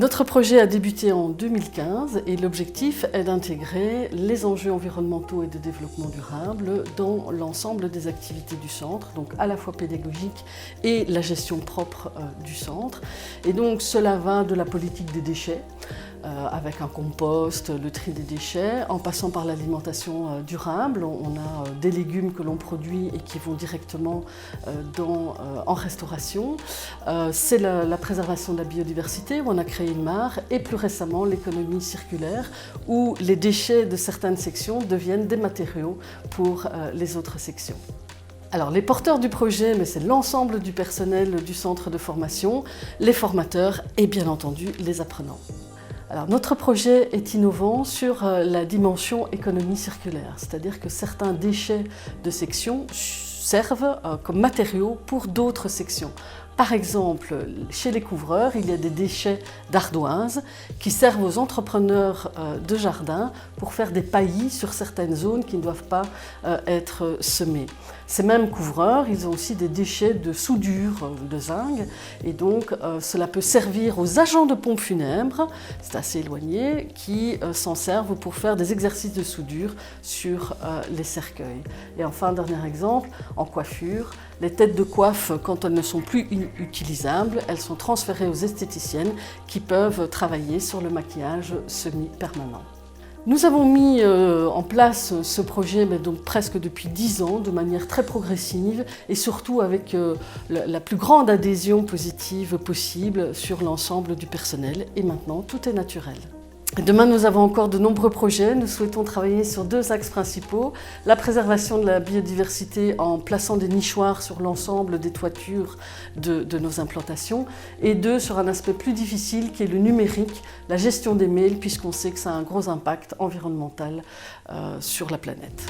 Notre projet a débuté en 2015 et l'objectif est d'intégrer les enjeux environnementaux et de développement durable dans l'ensemble des activités du centre, donc à la fois pédagogique et la gestion propre du centre. Et donc cela va de la politique des déchets, avec un compost, le tri des déchets, en passant par l'alimentation durable. On a des légumes que l'on produit et qui vont directement en restauration. C'est la préservation de la biodiversité, où on a créé une mare, et plus récemment l'économie circulaire, où les déchets de certaines sections deviennent des matériaux pour les autres sections. Alors les porteurs du projet, mais c'est l'ensemble du personnel du centre de formation, les formateurs et bien entendu les apprenants. Alors, notre projet est innovant sur la dimension économie circulaire, c'est-à-dire que certains déchets de section servent comme matériaux pour d'autres sections. Par exemple, chez les couvreurs, il y a des déchets d'ardoise qui servent aux entrepreneurs de jardin pour faire des paillis sur certaines zones qui ne doivent pas être semées. Ces mêmes couvreurs, ils ont aussi des déchets de soudure de zinc et donc cela peut servir aux agents de pompes funèbres, c'est assez éloigné, qui s'en servent pour faire des exercices de soudure sur les cercueils. Et enfin, dernier exemple, en coiffure, les têtes de coiffe, quand elles ne sont plus utilisables, elles sont transférées aux esthéticiennes qui peuvent travailler sur le maquillage semi-permanent. Nous avons mis en place ce projet donc presque depuis 10 ans, de manière très progressive et surtout avec la plus grande adhésion positive possible sur l'ensemble du personnel. Et maintenant, tout est naturel. Demain, nous avons encore de nombreux projets. Nous souhaitons travailler sur 2 axes principaux. La préservation de la biodiversité en plaçant des nichoirs sur l'ensemble des toitures de nos implantations. Et 2, sur un aspect plus difficile qui est le numérique, la gestion des mails, puisqu'on sait que ça a un gros impact environnemental sur la planète.